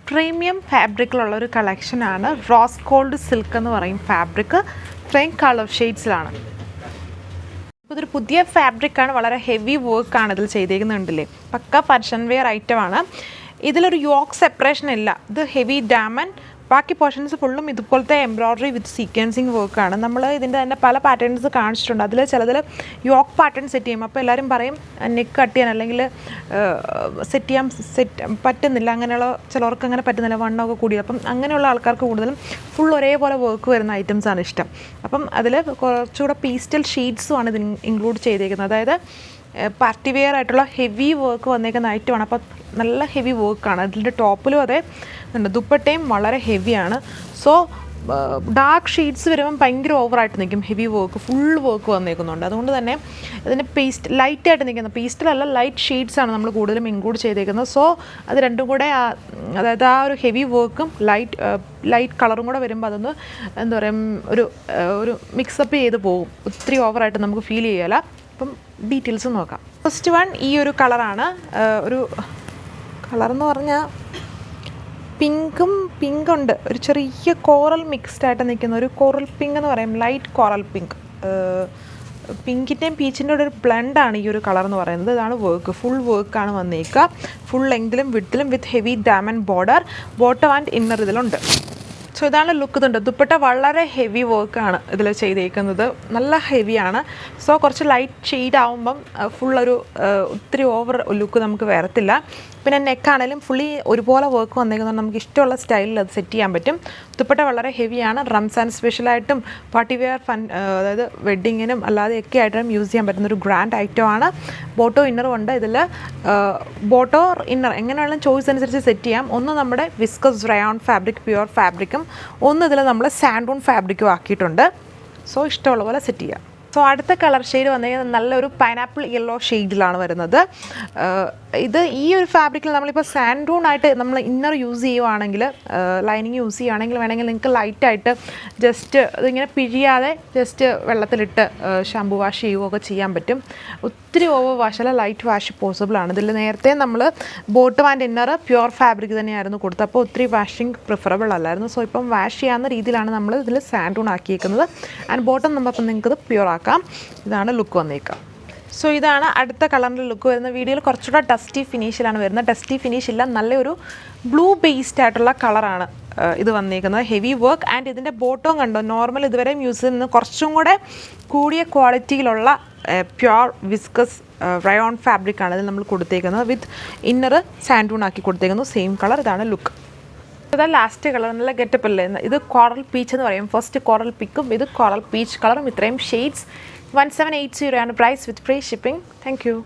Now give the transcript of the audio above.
Premium ഫാബ്രിക്കിലുള്ള ഒരു കളക്ഷനാണ്. Rose gold silk എന്ന് പറയും ഫാബ്രിക്. ഇത്രയും കളർ ഷെയ്ഡ്സിലാണ്. ഇതൊരു പുതിയ ഫാബ്രിക്കാണ്, വളരെ ഹെവി വർക്കാണ് ഇതിൽ ചെയ്തേക്കുന്നുണ്ടല്ലേ. പക്ക ഫാഷൻ വെയർ ഐറ്റമാണ്. ഇതിലൊരു യോക്ക് സെപ്പറേഷൻ ഇല്ല. ഇത് ഹെവി ഡയമണ്ട്, ബാക്കി പോർഷൻസ് ഫുള്ളും ഇതുപോലത്തെ എംബ്രോയ്ഡറി വിത്ത് സീക്വൻസിങ് വർക്കാണ്. നമ്മൾ ഇതിൻ്റെ തന്നെ പല പാറ്റേൺസ് കാണിച്ചിട്ടുണ്ട്. അതിൽ ചിലതിൽ യോക്ക് പാറ്റേൺ സെറ്റ് ചെയ്യും. അപ്പോൾ എല്ലാവരും പറയും നെക്ക് കട്ട് ചെയ്യാൻ അല്ലെങ്കിൽ സെറ്റ് ചെയ്യാൻ പറ്റുന്നില്ല, അങ്ങനെയുള്ള ചിലർക്ക് അങ്ങനെ പറ്റുന്നില്ല, വണ്ണമൊക്കെ കൂടി. അപ്പം അങ്ങനെയുള്ള ആൾക്കാർക്ക് കൂടുതലും ഫുൾ ഒരേപോലെ വർക്ക് വരുന്ന ഐറ്റംസാണ് ഇഷ്ടം. അപ്പം അതിൽ കുറച്ചുകൂടെ പീസ്റ്റൽ ഷീറ്റ്സുമാണ് ഇത് ഇൻക്ലൂഡ് ചെയ്തേക്കുന്നത്. അതായത് പാർട്ടി വെയർ ആയിട്ടുള്ള ഹെവി വർക്ക് വന്നേക്കുന്ന ഐറ്റമാണ്. അപ്പോൾ നല്ല ഹെവി വർക്കാണ്. അതിൻ്റെ ടോപ്പിലും അതെ ഉണ്ട്. ദുപ്പട്ടയും വളരെ ഹെവിയാണ്. സോ ഡാർക്ക് ഷെയ്ഡ്സ് വരുമ്പം ഭയങ്കര ഓവറായിട്ട് നിൽക്കും. ഹെവി വർക്ക്, ഫുൾ വർക്ക് വന്നേക്കുന്നുണ്ട്. അതുകൊണ്ട് തന്നെ ഇതിൻ്റെ ലൈറ്റായിട്ട് നിൽക്കുന്ന പീസ്റ്റലല്ല, ലൈറ്റ് ഷെയ്ഡ്സാണ് നമ്മൾ കൂടുതലും ഇൻക്ലൂഡ് ചെയ്തേക്കുന്നത്. സോ അത് രണ്ടും കൂടെ അതായത് ആ ഒരു ഹെവി വർക്കും ലൈറ്റ് കളറും കൂടെ വരുമ്പോൾ അതൊന്ന് എന്താ പറയുക ഒരു മിക്സപ്പ് ചെയ്ത് പോകും. ഒത്തിരി ഓവറായിട്ട് നമുക്ക് ഫീൽ ചെയ്യില്ല. അപ്പം ഡീറ്റെയിൽസ് നോക്കാം. ഫസ്റ്റ് വൺ ഈ ഒരു കളറാണ്. ഒരു കളറെന്ന് പറഞ്ഞാൽ പിങ്കുണ്ട്, ഒരു ചെറിയ കോറൽ മിക്സ്ഡ് ആയിട്ട് നിൽക്കുന്ന ഒരു കോറൽ പിങ്ക് എന്ന് പറയും. ലൈറ്റ് കോറൽ പിങ്ക്, പിങ്കിൻ്റെയും പീച്ചിൻ്റെ കൂടെ ഒരു ബ്ലെൻഡാണ് ഈ ഒരു കളർ എന്ന് പറയുന്നത്. ഇതാണ് വർക്ക്, ഫുൾ വർക്കാണ് വന്നേക്കുക. ഫുൾ ലെങ്തിലും വിഡ്ത്തിലും with heavy diamond border, bottom and inner ഇതിലുണ്ട്. സോ ഇതാണ് ലുക്ക്. ഇതുണ്ട്. ദുപ്പട്ട വളരെ ഹെവി വർക്കാണ് ഇതിൽ ചെയ്തേക്കുന്നത്, നല്ല ഹെവിയാണ്. സോ കുറച്ച് ലൈറ്റ് ഷെയ്ഡ് ആകുമ്പം ഫുള്ളൊരു ഒത്തിരി ഓവർ ലുക്ക് നമുക്ക് വരത്തില്ല. പിന്നെ നെക്കാണെങ്കിലും ഫുള്ളി ഒരുപോലെ വർക്ക് വന്നേക്കുന്നത് നമുക്ക് ഇഷ്ടമുള്ള സ്റ്റൈലിൽ അത് സെറ്റ് ചെയ്യാൻ പറ്റും. ദുപ്പട്ട വളരെ ഹെവിയാണ്. റംസാൻ സ്പെഷ്യലായിട്ടും പാർട്ടി വെയർ അതായത് വെഡ്ഡിങ്ങിനും അല്ലാതെയൊക്കെ ആയിട്ടും യൂസ് ചെയ്യാൻ പറ്റുന്നൊരു ഗ്രാൻഡ് ഐറ്റമാണ്. ബോട്ടോ ഇന്നറും ഉണ്ട്. ഇതിൽ ബോട്ടോ ഇന്നർ എങ്ങനെയുള്ള ചോയ്സ് അനുസരിച്ച് സെറ്റ് ചെയ്യാം. ഒന്ന് നമ്മുടെ വിസ്കസ് റയോൺ ഫാബ്രിക്, പ്യുവർ ഫാബ്രിക്കും, ഒന്ന് ഇതിൽ നമ്മൾ സാൻഡൂൺ ഫാബ്രിക്കും ആക്കിയിട്ടുണ്ട്. സോ ഇഷ്ടമുള്ള പോലെ സെറ്റ് ചെയ്യാം. സോ അടുത്ത കളർ ഷെയ്ഡ് വന്നിരിക്കുന്നത് നല്ലൊരു പൈനാപ്പിൾ യെല്ലോ ഷെയ്ഡിലാണ് വരുന്നത്. ഇത് ഈ ഒരു ഫാബ്രിക്കിൽ നമ്മളിപ്പോൾ സാൻഡൂൺ ആയിട്ട് നമ്മൾ ഇന്നർ യൂസ് ചെയ്യുവാണെങ്കിൽ, ലൈനിങ് യൂസ് ചെയ്യുകയാണെങ്കിൽ വേണമെങ്കിൽ നിങ്ങൾക്ക് ലൈറ്റായിട്ട് ജസ്റ്റ് ഇതിങ്ങനെ പിഴിയാതെ ജസ്റ്റ് വെള്ളത്തിലിട്ട് ഷാമ്പു വാഷ് ചെയ്യുകയൊക്കെ ചെയ്യാൻ പറ്റും. ഒത്തിരി ഓവർ വാഷ് അല്ല, ലൈറ്റ് വാഷ് പോസിബിൾ ആണ്. ഇതിൽ നേരത്തെ നമ്മൾ bottom and inner pure fabric തന്നെയായിരുന്നു കൊടുത്തത്. അപ്പോൾ ഒത്തിരി വാഷിംഗ് പ്രിഫറബിൾ അല്ലായിരുന്നു. സോ ഇപ്പം വാഷ് ചെയ്യാവുന്ന രീതിയിലാണ് നമ്മൾ ഇതിൽ സാൻഡൂൺ ആക്കിയേക്കുന്നത്. ആൻഡ് ബോട്ടം നമ്മളിപ്പം നിങ്ങൾക്കത് പ്യുവർ ആക്കാം. ഇതാണ് ലുക്ക് വന്നേക്കുക. സോ ഇതാണ് അടുത്ത കളറിൻ്റെ ലുക്ക് വരുന്നത്. വീഡിയോയിൽ കുറച്ചുകൂടെ ഡസ്റ്റി ഫിനിഷിലാണ് വരുന്നത്. ഡസ്റ്റി ഫിനിഷ് ഇല്ല, നല്ലൊരു ബ്ലൂ ബേസ്ഡ് ആയിട്ടുള്ള കളറാണ് ഇത് വന്നിരിക്കുന്നത്. Heavy work. ആൻഡ് ഇതിൻ്റെ ബോട്ടവും കണ്ടോ, നോർമൽ ഇതുവരെയും യൂസ് ചെയ്യുന്ന കുറച്ചും കൂടെ കൂടിയ ക്വാളിറ്റിയിലുള്ള പ്യുവർ വിസ്കസ് റയോൺ ഫാബ്രിക്കാണ് ഇതിൽ നമ്മൾ കൊടുത്തേക്കുന്നത്. വിത്ത് ഇന്നർ സാൻഡൂൺ ആക്കി കൊടുത്തേക്കുന്നു. Same colour. ഇതാണ് ലുക്ക്. ഇതാ ലാസ്റ്റ് കളർ, നല്ല ഗെറ്റപ്പ് അല്ലേ. ഇത് കോറൽ പീച്ച് എന്ന് പറയും. ഫസ്റ്റ് കോറൽ പിക്കും ഇത് കോറൽ പീച്ച് കളറും. ഇത്രയും ഷെയ്ഡ്സ്. 1780 ആണ് price with free shipping. Thank U.